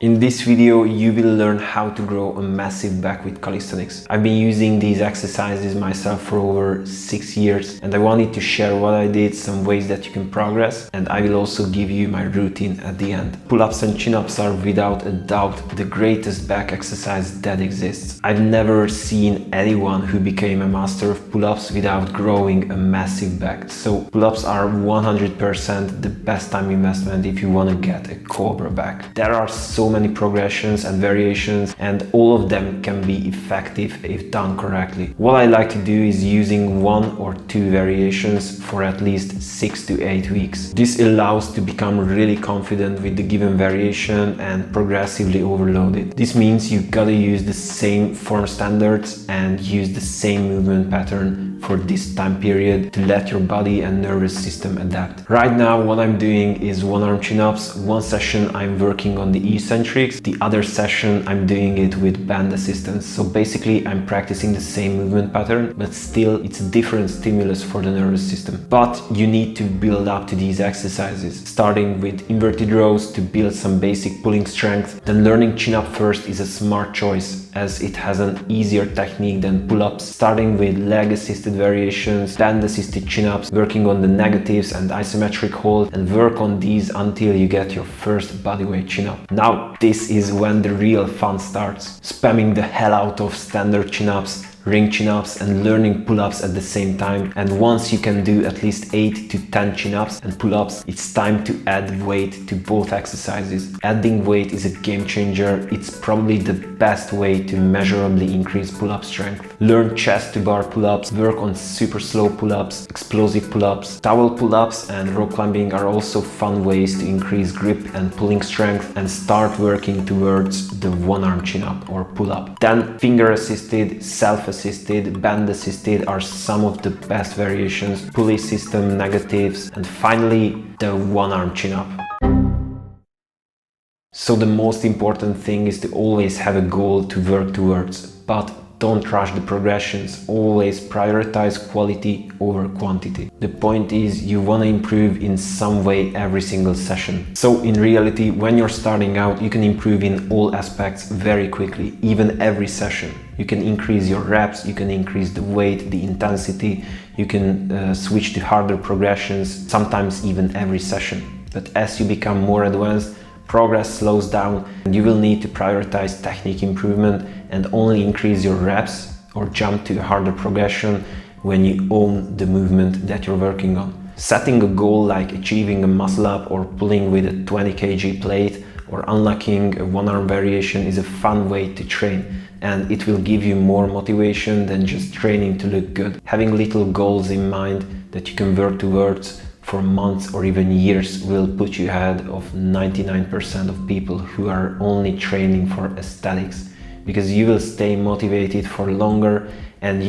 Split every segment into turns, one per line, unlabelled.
In this video, you will learn how to grow a massive back with calisthenics. I've been using these exercises myself for over 6 years and I wanted to share what I did, some ways that you can progress, and I will also give you my routine at the end. Pull-ups and chin-ups are without a doubt the greatest back exercise that exists. I've never seen anyone who became a master of pull-ups without growing a massive back. So pull-ups are 100% the best time investment if you want to get a cobra back. There are so many progressions and variations, and all of them can be effective if done correctly. What I like to do is using 1 or 2 variations for at least 6 to 8 weeks. This allows to become really confident with the given variation and progressively overload it. This means you gotta use the same form standards and use the same movement pattern for this time period to let your body and nervous system adapt. Right now what I'm doing is 1-arm chin-ups. One session I'm working on the eccentrics, the other session I'm doing it with band assistance. So basically I'm practicing the same movement pattern, but still it's a different stimulus for the nervous system. But you need to build up to these exercises, starting with inverted rows to build some basic pulling strength. Then learning chin-up first is a smart choice as it has an easier technique than pull-ups, starting with leg assisted variations, band assisted chin-ups, working on the negatives and isometric hold, and work on these until you get your first bodyweight chin-up. Now this is when the real fun starts, spamming the hell out of standard chin-ups, ring chin-ups, and learning pull-ups at the same time. And once you can do at least 8 to 10 chin-ups and pull-ups, it's time to add weight to both exercises. Adding weight is a game changer. It's probably the best way to measurably increase pull-up strength. Learn chest to bar pull-ups, work on super slow pull-ups, explosive pull-ups. Towel pull-ups and rope climbing are also fun ways to increase grip and pulling strength, and start working towards the 1-arm chin-up or pull-up. Then finger assisted, self-assisted, band assisted are some of the best variations, pulley system, negatives, and finally the 1-arm chin-up. So the most important thing is to always have a goal to work towards, but don't rush the progressions. Always prioritize quality over quantity. The point is you want to improve in some way every single session. So in reality, when you're starting out, you can improve in all aspects very quickly, even every session. You can increase your reps, you can increase the weight, the intensity, you can switch to harder progressions, sometimes even every session. But as you become more advanced, progress slows down and you will need to prioritize technique improvement and only increase your reps or jump to a harder progression when you own the movement that you're working on. Setting a goal like achieving a muscle up or pulling with a 20 kg plate or unlocking a 1-arm variation is a fun way to train, and it will give you more motivation than just training to look good. Having little goals in mind that you can work towards for months or even years will put you ahead of 99% of people who are only training for aesthetics, because you will stay motivated for longer, and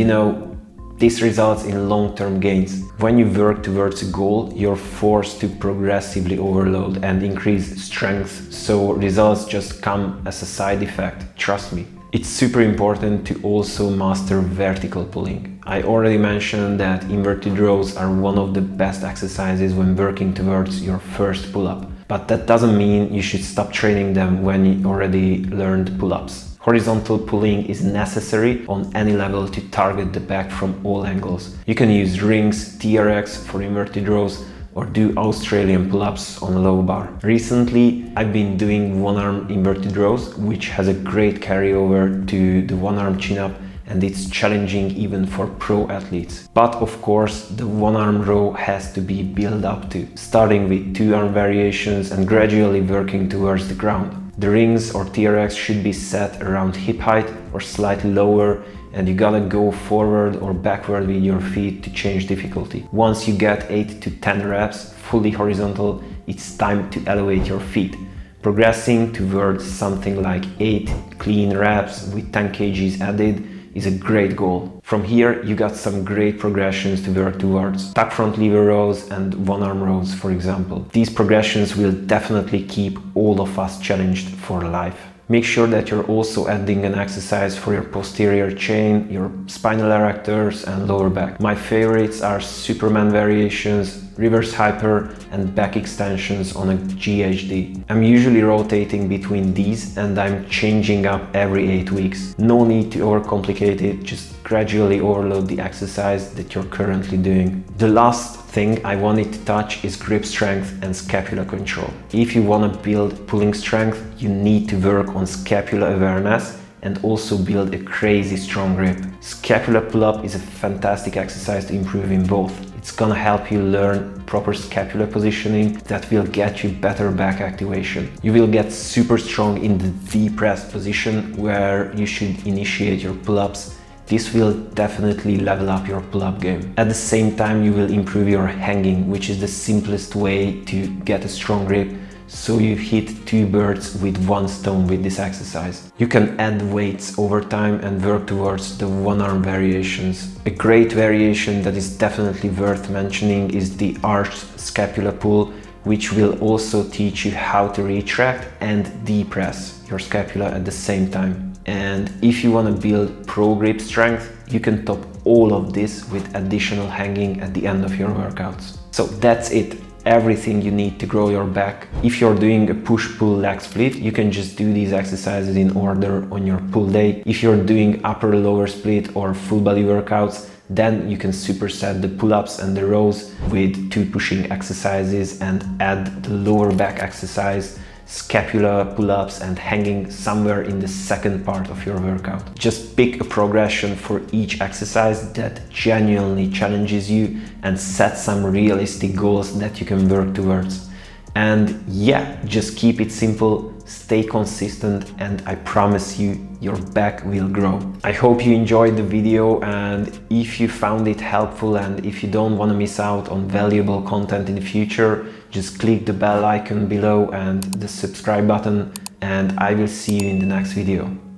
this results in long-term gains. When you work towards a goal, you're forced to progressively overload and increase strength, so results just come as a side effect, trust me. It's super important to also master vertical pulling. I already mentioned that inverted rows are one of the best exercises when working towards your first pull-up, but that doesn't mean you should stop training them when you already learned pull-ups. Horizontal pulling is necessary on any level to target the back from all angles. You can use rings, TRX for inverted rows, or do Australian pull-ups on a low bar. Recently, I've been doing 1-arm inverted rows, which has a great carryover to the 1-arm chin-up, and it's challenging even for pro athletes. But of course, the 1-arm row has to be built up to, starting with 2-arm variations and gradually working towards the ground. The rings or TRX should be set around hip height or slightly lower, and you gotta go forward or backward with your feet to change difficulty. Once you get 8 to 10 reps fully horizontal, it's time to elevate your feet. Progressing towards something like 8 clean reps with 10 kgs added is a great goal. From here, you got some great progressions to work towards. Tuck front lever rows and one arm rows, for example. These progressions will definitely keep all of us challenged for life. Make sure that you're also adding an exercise for your posterior chain, your spinal erectors and lower back. My favorites are Superman variations, reverse hyper and back extensions on a GHD. I'm usually rotating between these and I'm changing up every 8 weeks. No need to overcomplicate it, just gradually overload the exercise that you're currently doing. The last thing I wanted to touch is grip strength and scapula control. If you want to build pulling strength, you need to work on scapula awareness and also build a crazy strong grip. Scapula pull-up is a fantastic exercise to improve in both. It's gonna help you learn proper scapula positioning that will get you better back activation. You will get super strong in the depressed position where you should initiate your pull-ups. This will definitely level up your pull-up game. At the same time, you will improve your hanging, which is the simplest way to get a strong grip. So you hit 2 birds with 1 stone with this exercise. You can add weights over time and work towards the one arm variations. A great variation that is definitely worth mentioning is the arched scapula pull, which will also teach you how to retract and depress your scapula at the same time. And if you want to build pro grip strength, you can top all of this with additional hanging at the end of your workouts. So that's it. Everything you need to grow your back. If you're doing a push-pull leg split, you can just do these exercises in order on your pull day. If you're doing upper-lower split or full body workouts, then you can superset the pull-ups and the rows with 2 pushing exercises and add the lower back exercise, scapula pull-ups and hanging somewhere in the second part of your workout. Just pick a progression for each exercise that genuinely challenges you and set some realistic goals that you can work towards. And yeah, just keep it simple, stay consistent, and I promise you, your back will grow. I hope you enjoyed the video, and if you found it helpful and if you don't want to miss out on valuable content in the future, just click the bell icon below and the subscribe button, and I will see you in the next video.